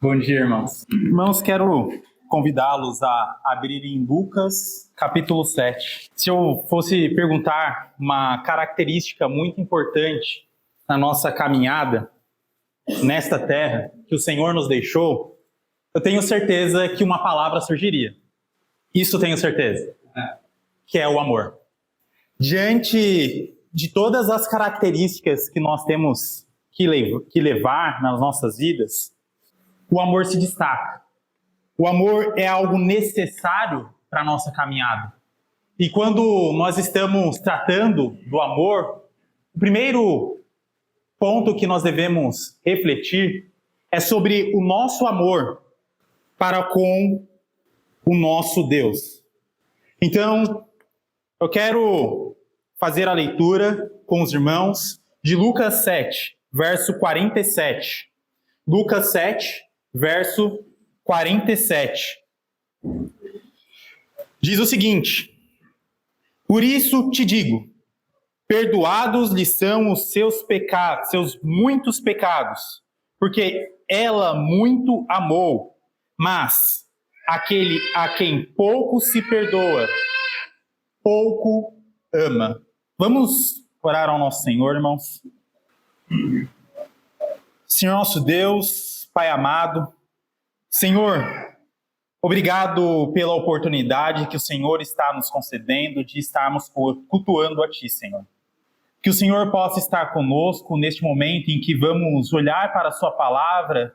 Bom dia, irmãos. Irmãos, quero convidá-los a abrirem Lucas, capítulo 7. Se eu fosse perguntar uma característica muito importante na nossa caminhada nesta terra que o Senhor nos deixou, eu tenho certeza que uma palavra surgiria. Isso tenho certeza, que é o amor. Diante de todas as características que nós temos que levar nas nossas vidas, o amor se destaca. O amor é algo necessário para a nossa caminhada. E quando nós estamos tratando do amor, o primeiro ponto que nós devemos refletir é sobre o nosso amor para com o nosso Deus. Então, eu quero fazer a leitura com os irmãos de Lucas 7, verso 47. Lucas 7, verso 47. Diz o seguinte: por isso te digo, perdoados lhe são os seus pecados, seus muitos pecados, porque ela muito amou, mas aquele a quem pouco se perdoa, pouco ama. Vamos orar ao nosso Senhor, irmãos. Senhor nosso Deus, Pai amado, Senhor, obrigado pela oportunidade que o Senhor está nos concedendo de estarmos cultuando a Ti, Senhor. Que o Senhor possa estar conosco neste momento em que vamos olhar para a Sua palavra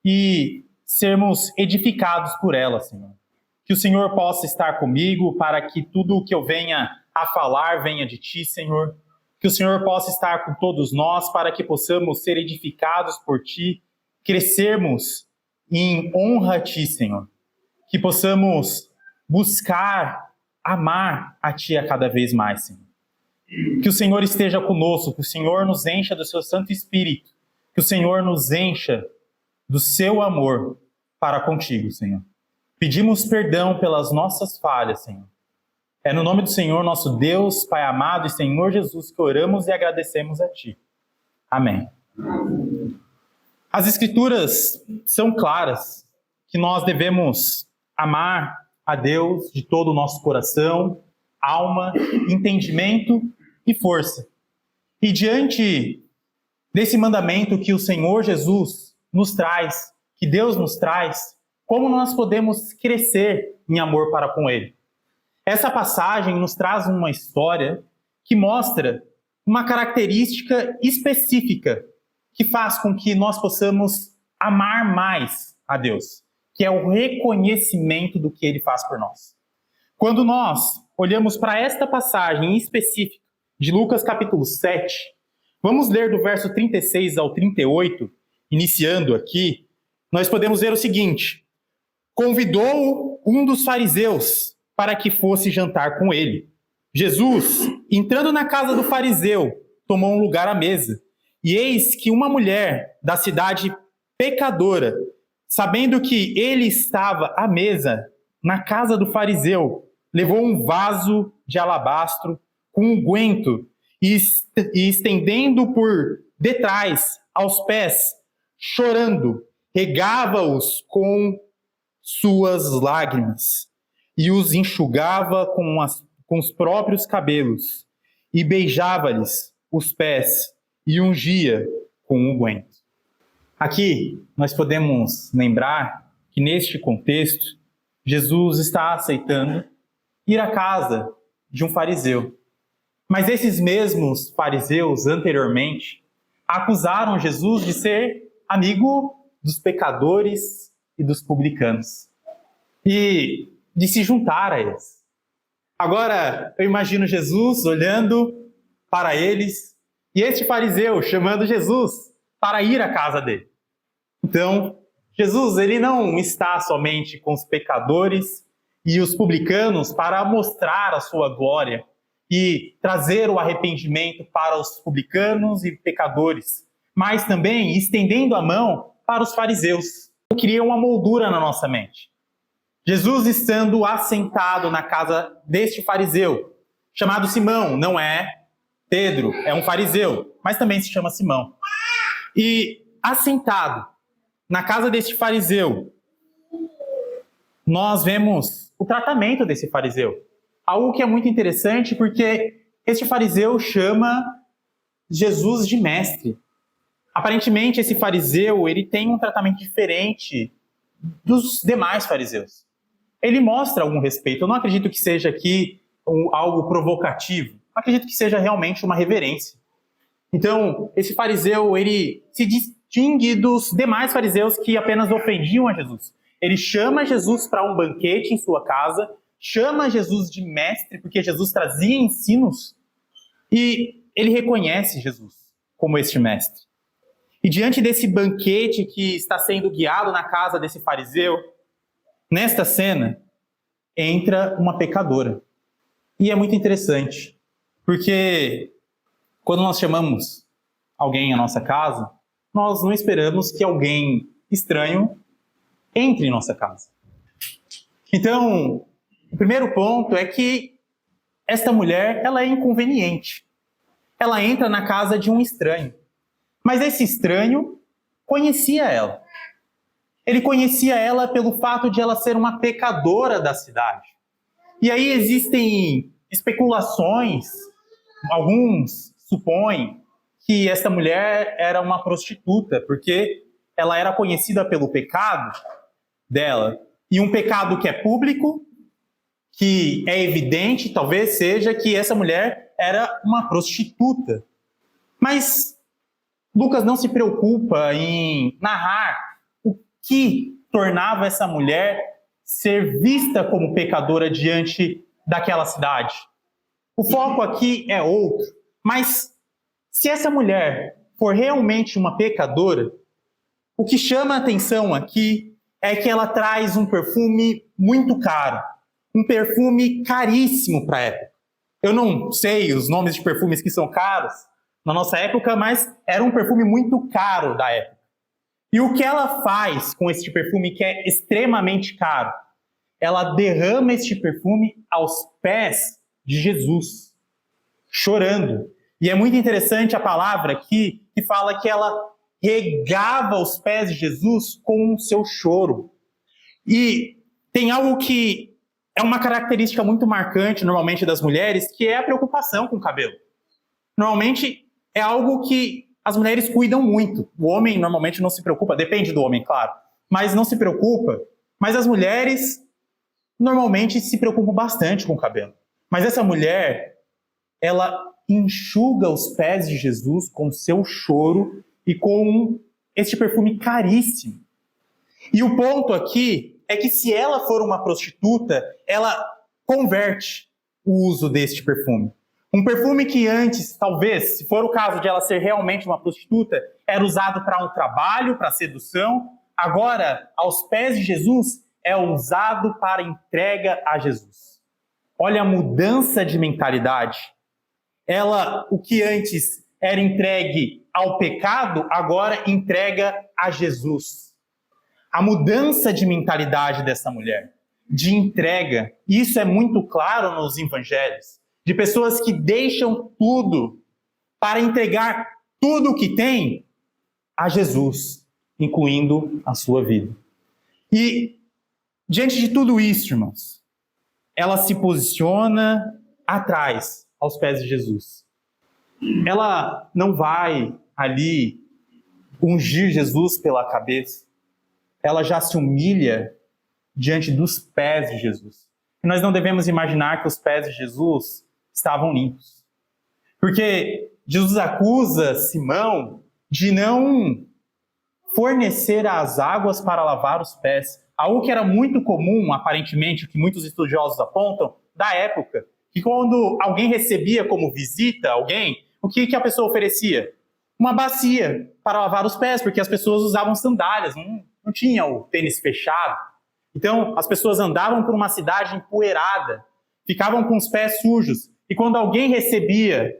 e sermos edificados por ela, Senhor. Que o Senhor possa estar comigo para que tudo o que eu venha a falar venha de Ti, Senhor. Que o Senhor possa estar com todos nós para que possamos ser edificados por Ti, crescermos em honra a Ti, Senhor. Que possamos buscar amar a Ti a cada vez mais, Senhor. Que o Senhor esteja conosco, que o Senhor nos encha do Seu Santo Espírito, que o Senhor nos encha do Seu amor para contigo, Senhor. Pedimos perdão pelas nossas falhas, Senhor. É no nome do Senhor, nosso Deus, Pai amado e Senhor Jesus, que oramos e agradecemos a Ti. Amém. As Escrituras são claras que nós devemos amar a Deus de todo o nosso coração, alma, entendimento e força. E diante desse mandamento que o Senhor Jesus nos traz, que Deus nos traz, como nós podemos crescer em amor para com Ele? Essa passagem nos traz uma história que mostra uma característica específica que faz com que nós possamos amar mais a Deus, que é o reconhecimento do que Ele faz por nós. Quando nós olhamos para esta passagem em específico de Lucas capítulo 7, vamos ler do verso 36 ao 38, iniciando aqui, nós podemos ver o seguinte: convidou um dos fariseus para que fosse jantar com ele. Jesus, entrando na casa do fariseu, tomou um lugar à mesa. E eis que uma mulher da cidade pecadora, sabendo que ele estava à mesa na casa do fariseu, levou um vaso de alabastro com unguento e estendendo por detrás aos pés, chorando, regava-os com suas lágrimas e os enxugava com os próprios cabelos e beijava-lhes os pés e ungia com unguento. Aqui nós podemos lembrar que neste contexto Jesus está aceitando ir à casa de um fariseu. Mas esses mesmos fariseus anteriormente acusaram Jesus de ser amigo dos pecadores e dos publicanos e de se juntar a eles. Agora eu imagino Jesus olhando para eles e este fariseu chamando Jesus para ir à casa dele. Então, Jesus, ele não está somente com os pecadores e os publicanos para mostrar a sua glória e trazer o arrependimento para os publicanos e pecadores, mas também estendendo a mão para os fariseus. Cria uma moldura na nossa mente. Jesus estando assentado na casa deste fariseu, chamado Simão, não é Pedro, é um fariseu, mas também se chama Simão. E assentado, na casa deste fariseu, nós vemos o tratamento desse fariseu. Algo que é muito interessante, porque este fariseu chama Jesus de mestre. Aparentemente, esse fariseu ele tem um tratamento diferente dos demais fariseus. Ele mostra algum respeito. Eu não acredito que seja aqui algo provocativo. Eu acredito que seja realmente uma reverência. Então, esse fariseu, ele se distingue dos demais fariseus que apenas ofendiam a Jesus. Ele chama Jesus para um banquete em sua casa, chama Jesus de mestre, porque Jesus trazia ensinos, e ele reconhece Jesus como este mestre. E diante desse banquete que está sendo guiado na casa desse fariseu, nesta cena, entra uma pecadora. E é muito interessante, porque quando nós chamamos alguém à nossa casa, nós não esperamos que alguém estranho entre em nossa casa. Então, o primeiro ponto é que esta mulher, ela é inconveniente. Ela entra na casa de um estranho. Mas esse estranho conhecia ela. Ele conhecia ela pelo fato de ela ser uma pecadora da cidade. E aí existem especulações, alguns supõem que esta mulher era uma prostituta, porque ela era conhecida pelo pecado dela. E um pecado que é público, que é evidente, talvez seja que essa mulher era uma prostituta. Mas Lucas não se preocupa em narrar o que tornava essa mulher ser vista como pecadora diante daquela cidade. O foco aqui é outro. Mas se essa mulher for realmente uma pecadora, o que chama a atenção aqui é que ela traz um perfume muito caro. Um perfume caríssimo para a época. Eu não sei os nomes de perfumes que são caros na nossa época, mas era um perfume muito caro da época. E o que ela faz com este perfume que é extremamente caro? Ela derrama este perfume aos pés de Jesus, chorando. E é muito interessante a palavra aqui, que fala que ela regava os pés de Jesus com o seu choro. E tem algo que é uma característica muito marcante, normalmente, das mulheres, que é a preocupação com o cabelo. Normalmente, é algo que as mulheres cuidam muito. O homem, normalmente, não se preocupa. Depende do homem, claro. Mas não se preocupa. Mas as mulheres, normalmente, se preocupam bastante com o cabelo. Mas essa mulher, ela enxuga os pés de Jesus com seu choro e com este perfume caríssimo. E o ponto aqui é que se ela for uma prostituta, ela converte o uso deste perfume. Um perfume que antes, talvez, se for o caso de ela ser realmente uma prostituta, era usado para um trabalho, para sedução. Agora, aos pés de Jesus, é usado para entrega a Jesus. Olha a mudança de mentalidade. Ela, o que antes era entregue ao pecado, agora entrega a Jesus. A mudança de mentalidade dessa mulher, de entrega, isso é muito claro nos evangelhos, de pessoas que deixam tudo para entregar tudo o que tem a Jesus, incluindo a sua vida. E, diante de tudo isso, irmãos, ela se posiciona atrás, aos pés de Jesus. Ela não vai ali ungir Jesus pela cabeça. Ela já se humilha diante dos pés de Jesus. E nós não devemos imaginar que os pés de Jesus estavam limpos. Porque Jesus acusa Simão de não fornecer as águas para lavar os pés. Algo que era muito comum, aparentemente, que muitos estudiosos apontam, da época. Que quando alguém recebia como visita alguém, o que a pessoa oferecia? Uma bacia para lavar os pés, porque as pessoas usavam sandálias, não tinha o tênis fechado. Então, as pessoas andavam por uma cidade empoeirada, ficavam com os pés sujos. E quando alguém recebia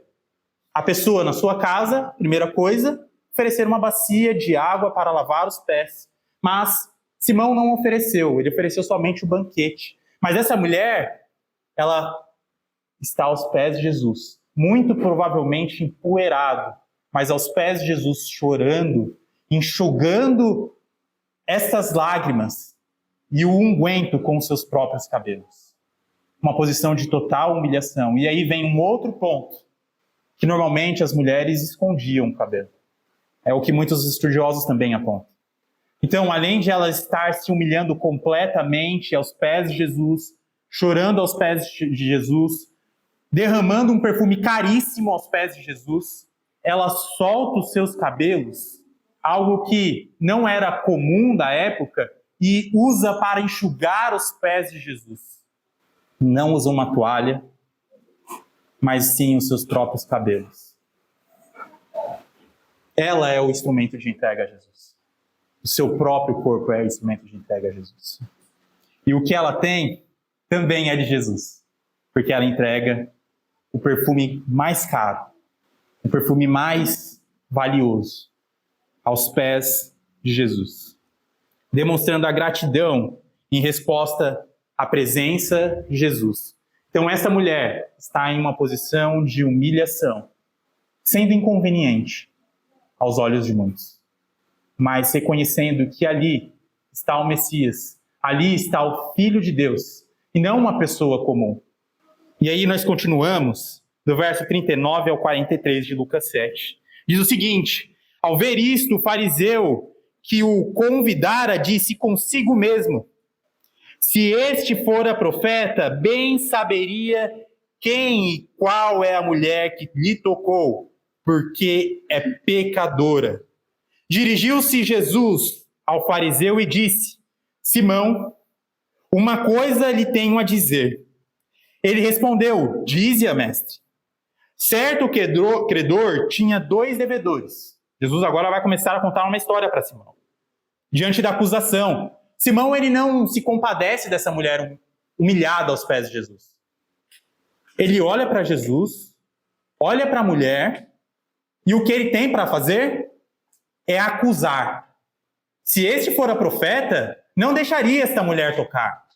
a pessoa na sua casa, primeira coisa, oferecer uma bacia de água para lavar os pés. Mas Simão não ofereceu, ele ofereceu somente o banquete. Mas essa mulher, ela está aos pés de Jesus, muito provavelmente empoeirado, mas aos pés de Jesus chorando, enxugando estas lágrimas e o unguento com os seus próprios cabelos. Uma posição de total humilhação. E aí vem um outro ponto, que normalmente as mulheres escondiam o cabelo. É o que muitos estudiosos também apontam. Então, além de ela estar se humilhando completamente aos pés de Jesus, chorando aos pés de Jesus, derramando um perfume caríssimo aos pés de Jesus, ela solta os seus cabelos, algo que não era comum da época, e usa para enxugar os pés de Jesus. Não usa uma toalha, mas sim os seus próprios cabelos. Ela é o instrumento de entrega a Jesus. O seu próprio corpo é o instrumento de entrega a Jesus. E o que ela tem também é de Jesus, porque ela entrega o perfume mais caro, o perfume mais valioso aos pés de Jesus, demonstrando a gratidão em resposta à presença de Jesus. Então essa mulher está em uma posição de humilhação, sendo inconveniente aos olhos de muitos, mas reconhecendo que ali está o Messias, ali está o Filho de Deus, e não uma pessoa comum. E aí nós continuamos, do verso 39 ao 43 de Lucas 7. Diz o seguinte: ao ver isto, o fariseu que o convidara disse consigo mesmo: se este fora profeta, bem saberia quem e qual é a mulher que lhe tocou, porque é pecadora. Dirigiu-se Jesus ao fariseu e disse: Simão, uma coisa lhe tenho a dizer. Ele respondeu: dize-a, mestre. Certo credor tinha 2 devedores. Jesus agora vai começar a contar uma história para Simão. Diante da acusação, Simão ele não se compadece dessa mulher humilhada aos pés de Jesus. Ele olha para Jesus, olha para a mulher, e o que ele tem para fazer é acusar. Se este fora profeta, não deixaria esta mulher tocar.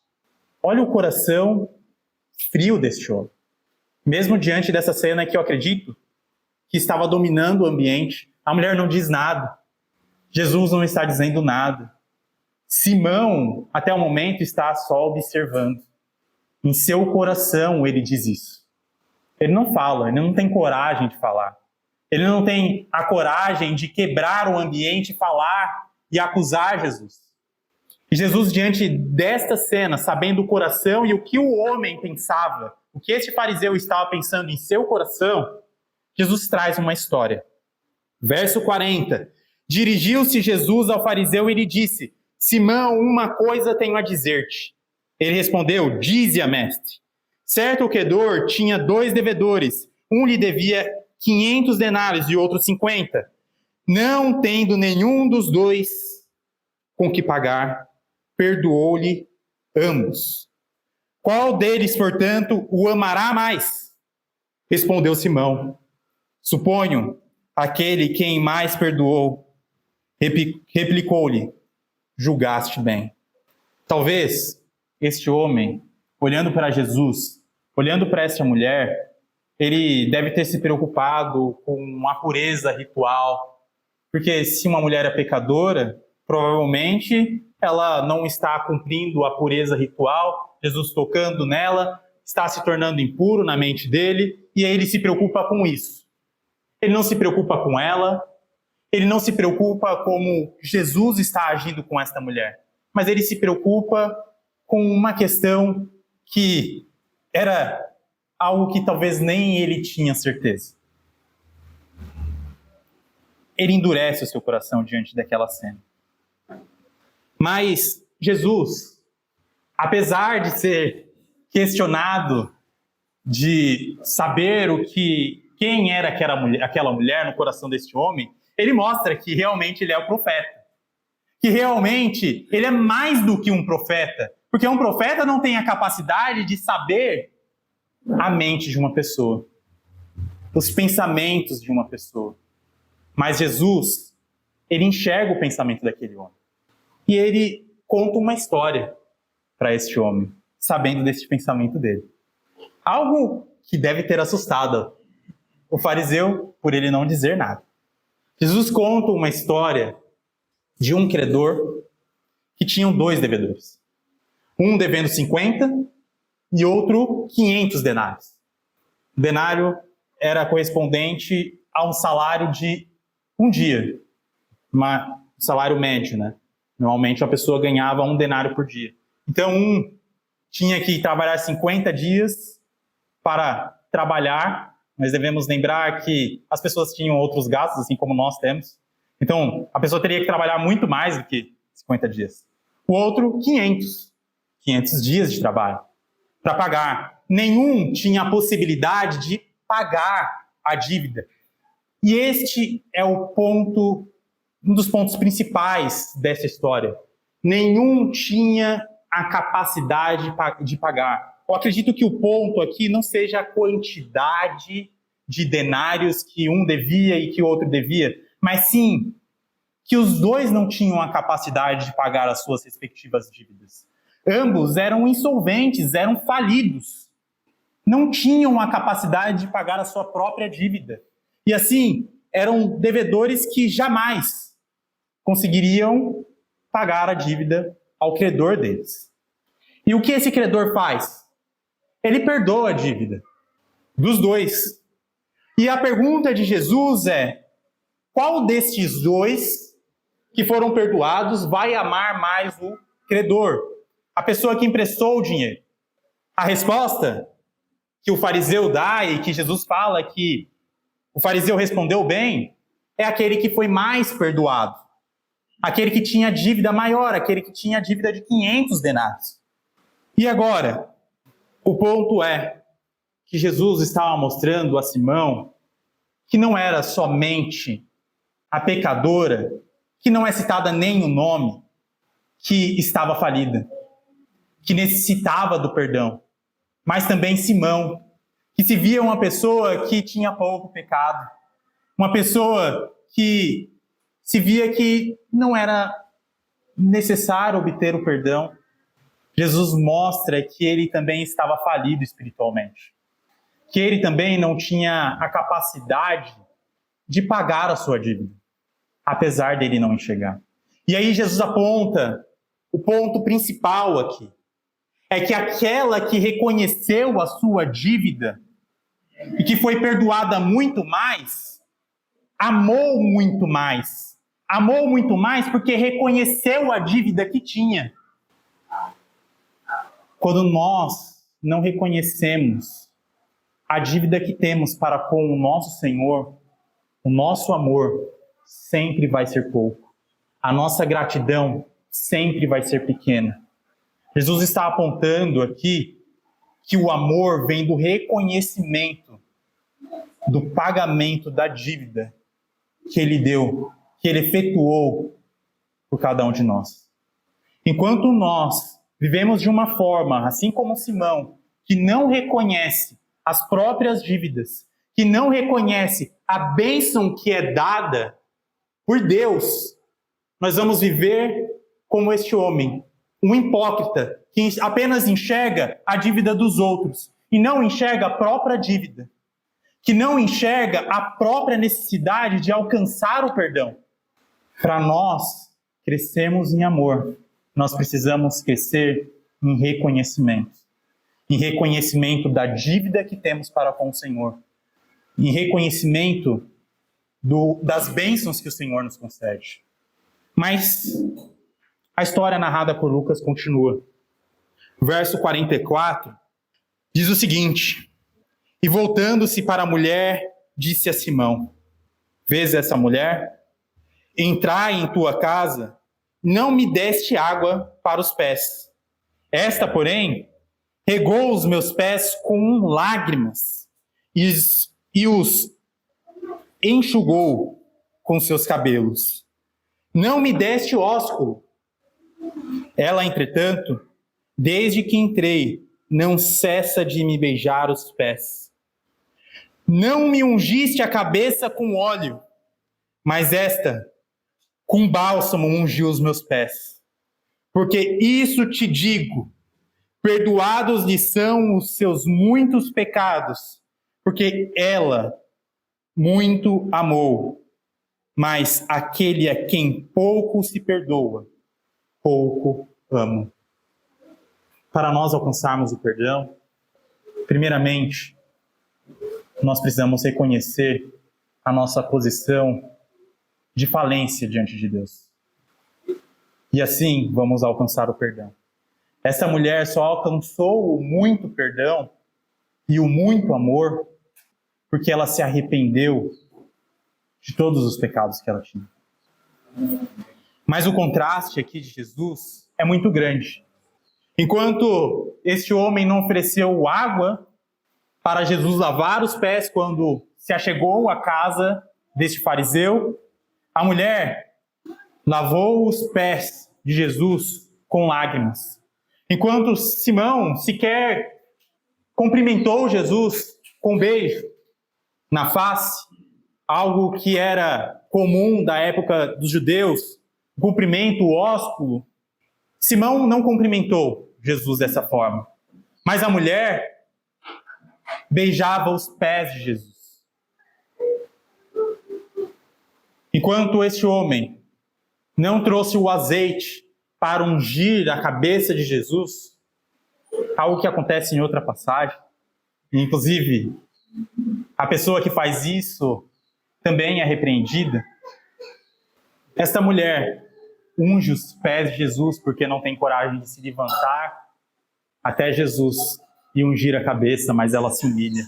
Olha o coração frio deste homem. Mesmo diante dessa cena que eu acredito que estava dominando o ambiente, a mulher não diz nada. Jesus não está dizendo nada. Simão, até o momento, está só observando. Em seu coração ele diz isso. Ele não fala, ele não tem coragem de falar. Ele não tem a coragem de quebrar o ambiente, falar e acusar Jesus. E Jesus, diante desta cena, sabendo o coração e o que o homem pensava, o que este fariseu estava pensando em seu coração, Jesus traz uma história. Verso 40. Dirigiu-se Jesus ao fariseu e lhe disse: Simão, uma coisa tenho a dizer-te. Ele respondeu: dize-a, mestre. Certo credor tinha 2 devedores. Um lhe devia 500 denários e outro 50. Não tendo nenhum dos 2 com que pagar, perdoou-lhe ambos. Qual deles, portanto, o amará mais? Respondeu Simão: suponho, aquele quem mais perdoou. Replicou-lhe: julgaste bem. Talvez este homem, olhando para Jesus, olhando para esta mulher, ele deve ter se preocupado com a pureza ritual, porque se uma mulher é pecadora, provavelmente ela não está cumprindo a pureza ritual, Jesus tocando nela, está se tornando impuro na mente dele, e aí ele se preocupa com isso. Ele não se preocupa com ela, ele não se preocupa como Jesus está agindo com esta mulher, mas ele se preocupa com uma questão que era algo que talvez nem ele tinha certeza. Ele endurece o seu coração diante daquela cena. Mas Jesus, apesar de ser questionado, de saber quem era aquela mulher no coração deste homem, ele mostra que realmente ele é o profeta. Que realmente ele é mais do que um profeta. Porque um profeta não tem a capacidade de saber a mente de uma pessoa, os pensamentos de uma pessoa. Mas Jesus, ele enxerga o pensamento daquele homem. E ele conta uma história para este homem, sabendo desse pensamento dele. Algo que deve ter assustado o fariseu por ele não dizer nada. Jesus conta uma história de um credor que tinham 2 devedores. Um devendo 50 e outro 500 denários. O denário era correspondente a um salário de um dia, um salário médio, né? Normalmente a pessoa ganhava 1 denário por dia. Então um tinha que trabalhar 50 dias para trabalhar, mas devemos lembrar que as pessoas tinham outros gastos, assim como nós temos. Então a pessoa teria que trabalhar muito mais do que 50 dias. O outro, 500 dias de trabalho para pagar. Nenhum tinha a possibilidade de pagar a dívida. E este é o ponto, um dos pontos principais dessa história. Nenhum tinha a capacidade de pagar. Eu acredito que o ponto aqui não seja a quantidade de denários que um devia e que o outro devia, mas sim que os dois não tinham a capacidade de pagar as suas respectivas dívidas. Ambos eram insolventes, eram falidos. Não tinham a capacidade de pagar a sua própria dívida. E assim, eram devedores que jamais conseguiriam pagar a dívida ao credor deles. E o que esse credor faz? Ele perdoa a dívida dos dois. E a pergunta de Jesus é: qual destes dois que foram perdoados vai amar mais o credor? A pessoa que emprestou o dinheiro. A resposta que o fariseu dá e que Jesus fala que o fariseu respondeu bem é aquele que foi mais perdoado. Aquele que tinha dívida maior, aquele que tinha dívida de 500 denários. E agora, o ponto é que Jesus estava mostrando a Simão que não era somente a pecadora, que não é citada nem o nome, que estava falida, que necessitava do perdão, mas também Simão, que se via uma pessoa que tinha pouco pecado, uma pessoa que se via que não era necessário obter o perdão. Jesus mostra que ele também estava falido espiritualmente, que ele também não tinha a capacidade de pagar a sua dívida, apesar dele não enxergar. E aí Jesus aponta o ponto principal aqui, é que aquela que reconheceu a sua dívida e que foi perdoada muito mais, amou muito mais. Amou muito mais porque reconheceu a dívida que tinha. Quando nós não reconhecemos a dívida que temos para com o nosso Senhor, o nosso amor sempre vai ser pouco. A nossa gratidão sempre vai ser pequena. Jesus está apontando aqui que o amor vem do reconhecimento, do pagamento da dívida que ele deu, que ele efetuou por cada um de nós. Enquanto nós vivemos de uma forma, assim como Simão, que não reconhece as próprias dívidas, que não reconhece a bênção que é dada por Deus, nós vamos viver como este homem, um hipócrita que apenas enxerga a dívida dos outros e não enxerga a própria dívida, que não enxerga a própria necessidade de alcançar o perdão. Para nós crescermos em amor, nós precisamos crescer em reconhecimento da dívida que temos para com o Senhor, em reconhecimento das bênçãos que o Senhor nos concede. Mas a história narrada por Lucas continua. Verso 44 diz o seguinte: e voltando-se para a mulher, disse a Simão: vês essa mulher? Entrai em tua casa, não me deste água para os pés. Esta, porém, regou os meus pés com lágrimas e os enxugou com seus cabelos. Não me deste ósculo. Ela, entretanto, desde que entrei, não cessa de me beijar os pés. Não me ungiste a cabeça com óleo, mas esta, com bálsamo, ungiu os meus pés. Porque isso te digo, perdoados lhe são os seus muitos pecados, porque ela muito amou. Mas aquele a quem pouco se perdoa, pouco amo. Para nós alcançarmos o perdão, primeiramente, nós precisamos reconhecer a nossa posição de falência diante de Deus. E assim vamos alcançar o perdão. Essa mulher só alcançou o muito perdão e o muito amor porque ela se arrependeu de todos os pecados que ela tinha. Mas o contraste aqui de Jesus é muito grande. Enquanto este homem não ofereceu água para Jesus lavar os pés quando se achegou à casa deste fariseu, a mulher lavou os pés de Jesus com lágrimas. Enquanto Simão sequer cumprimentou Jesus com um beijo na face, algo que era comum da época dos judeus, o cumprimento, o ósculo, Simão não cumprimentou Jesus dessa forma. Mas a mulher beijava os pés de Jesus. Enquanto este homem não trouxe o azeite para ungir a cabeça de Jesus, algo que acontece em outra passagem, inclusive a pessoa que faz isso também é repreendida. Esta mulher unge os pés de Jesus porque não tem coragem de se levantar até Jesus e ungir a cabeça, mas ela se humilha.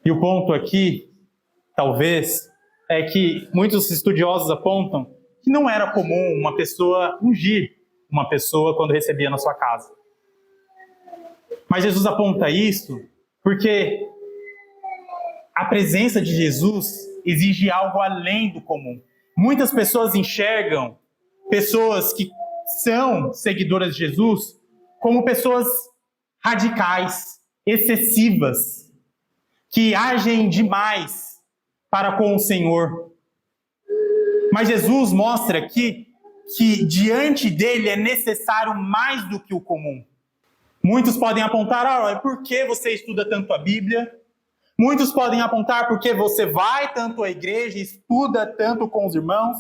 E o ponto aqui, talvez, é que muitos estudiosos apontam que não era comum uma pessoa ungir uma pessoa quando recebia na sua casa. Mas Jesus aponta isso porque a presença de Jesus exige algo além do comum. Muitas pessoas enxergam pessoas que são seguidoras de Jesus como pessoas radicais, excessivas, que agem demais para com o Senhor. Mas Jesus mostra aqui que diante dele é necessário mais do que o comum. Muitos podem apontar, por que você estuda tanto a Bíblia? Muitos podem apontar por que você vai tanto à igreja, estuda tanto com os irmãos?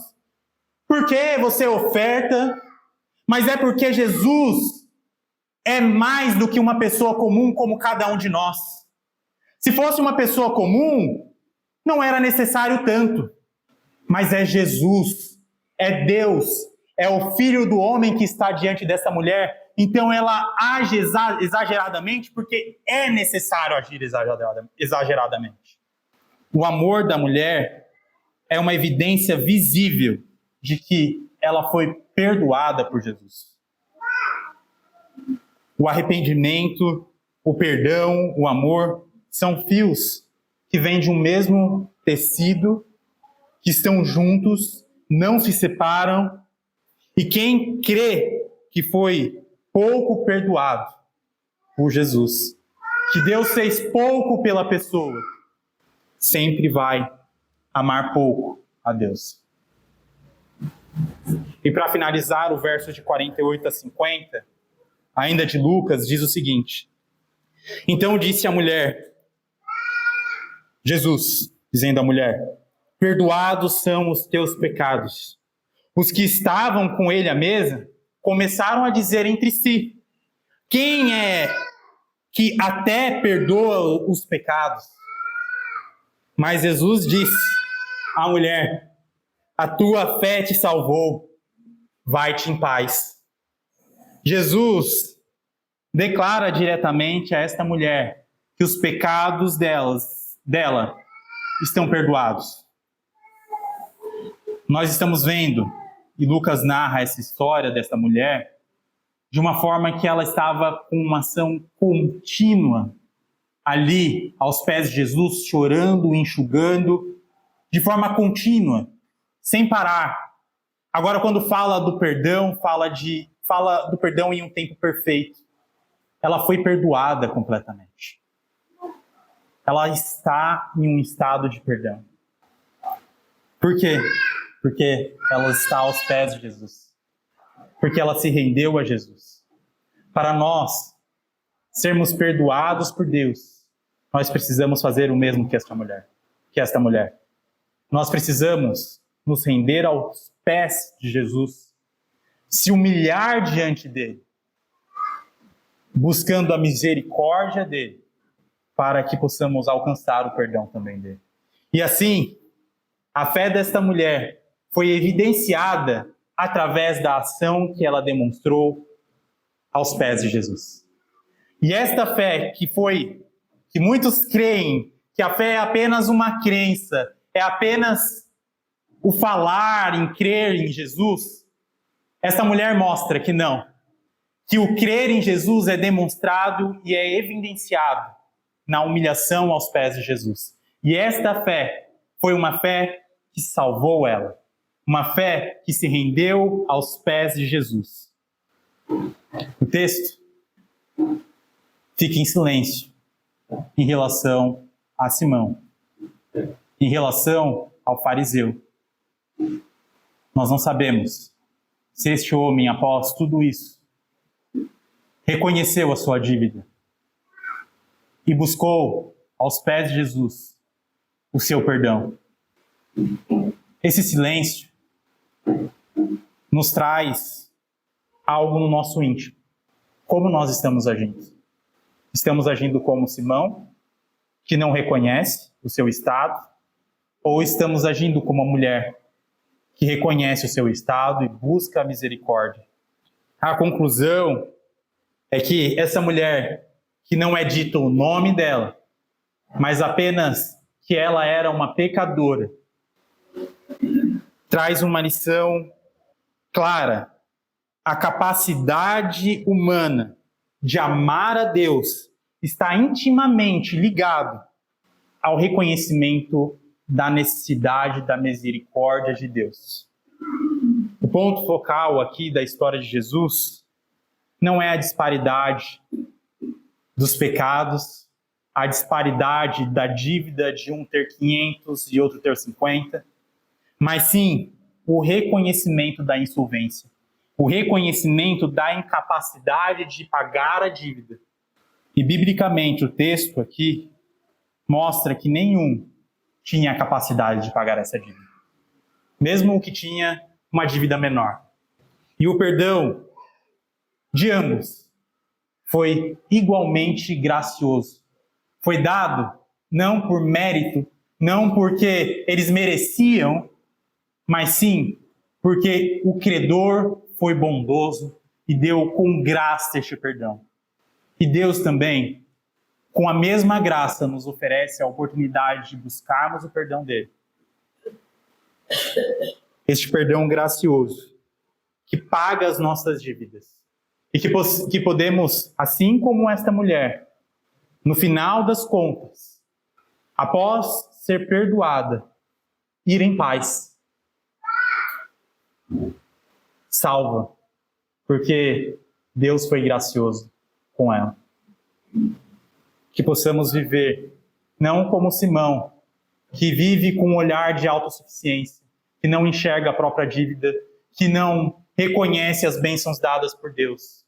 Por que você oferta? Mas é porque Jesus é mais do que uma pessoa comum como cada um de nós. Se fosse uma pessoa comum, não era necessário tanto. Mas é Jesus, é Deus, é o Filho do homem que está diante dessa mulher. Então ela age exageradamente porque é necessário agir exageradamente. O amor da mulher é uma evidência visível de que ela foi perdoada por Jesus. O arrependimento, o perdão, o amor são fios que vêm de um mesmo tecido, que estão juntos, não se separam. E quem crê que foi pouco perdoado por Jesus, que Deus fez pouco pela pessoa, sempre vai amar pouco a Deus. E para finalizar, o verso de 48 a 50, ainda de Lucas, diz o seguinte: Então disse a mulher, Jesus, dizendo à mulher, perdoados são os teus pecados. Os que estavam com ele à mesa começaram a dizer entre si, quem é que até perdoa os pecados? Mas Jesus disse à mulher, a tua fé te salvou, vai-te em paz. Jesus declara diretamente a esta mulher que os pecados dela estão perdoados. Nós estamos vendo, e Lucas narra essa história dessa mulher, de uma forma que ela estava com uma ação contínua ali, aos pés de Jesus, chorando, enxugando, de forma contínua, sem parar. Agora, quando fala do perdão, fala do perdão em um tempo perfeito. Ela foi perdoada completamente. Ela está em um estado de perdão. Por quê? Porque ela está aos pés de Jesus. Porque ela se rendeu a Jesus. Para nós sermos perdoados por Deus, nós precisamos fazer o mesmo que esta mulher. Nós precisamos nos render aos pés de Jesus, se humilhar diante dele, buscando a misericórdia dele, para que possamos alcançar o perdão também dele. E assim, a fé desta mulher foi evidenciada através da ação que ela demonstrou aos pés de Jesus. E esta fé que muitos creem que a fé é apenas uma crença, é apenas o falar em crer em Jesus, esta mulher mostra que não, que o crer em Jesus é demonstrado e é evidenciado na humilhação aos pés de Jesus. E esta fé foi uma fé que salvou ela, uma fé que se rendeu aos pés de Jesus. O texto fica em silêncio em relação a Simão, em relação ao fariseu. Nós não sabemos se este homem, após tudo isso, reconheceu a sua dívida e buscou aos pés de Jesus o seu perdão. Esse silêncio nos traz algo no nosso íntimo. Como nós estamos agindo? Estamos agindo como Simão, que não reconhece o seu estado, ou estamos agindo como a mulher que reconhece o seu estado e busca a misericórdia? A conclusão é que essa mulher, que não é dito o nome dela, mas apenas que ela era uma pecadora, traz uma lição clara. A capacidade humana de amar a Deus está intimamente ligado ao reconhecimento da necessidade da misericórdia de Deus. O ponto focal aqui da história de Jesus não é a disparidade dos pecados, a disparidade da dívida de um ter 500 e outro ter 50, mas sim o reconhecimento da insolvência, o reconhecimento da incapacidade de pagar a dívida. E biblicamente o texto aqui mostra que nenhum tinha a capacidade de pagar essa dívida, mesmo o que tinha uma dívida menor. E o perdão de ambos foi igualmente gracioso. Foi dado não por mérito, não porque eles mereciam, mas sim porque o credor foi bondoso e deu com graça este perdão. E Deus também, com a mesma graça, nos oferece a oportunidade de buscarmos o perdão dele. Este perdão gracioso, que paga as nossas dívidas. E que podemos, assim como esta mulher, no final das contas, após ser perdoada, ir em paz. Salva, porque Deus foi gracioso com ela. Que possamos viver, não como Simão, que vive com um olhar de autossuficiência, que não enxerga a própria dívida, que não reconhece as bênçãos dadas por Deus,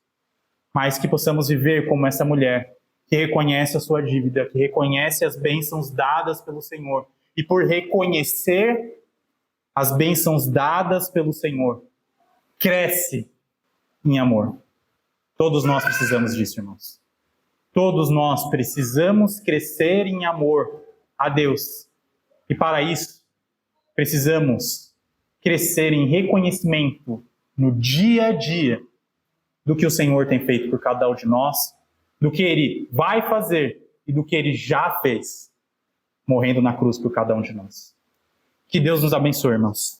mas que possamos viver como essa mulher, que reconhece a sua dívida, que reconhece as bênçãos dadas pelo Senhor, e por reconhecer as bênçãos dadas pelo Senhor, cresce em amor. Todos nós precisamos disso, irmãos. Todos nós precisamos crescer em amor a Deus. E para isso, precisamos crescer em reconhecimento no dia a dia do que o Senhor tem feito por cada um de nós, do que Ele vai fazer e do que Ele já fez, morrendo na cruz por cada um de nós. Que Deus nos abençoe, irmãos.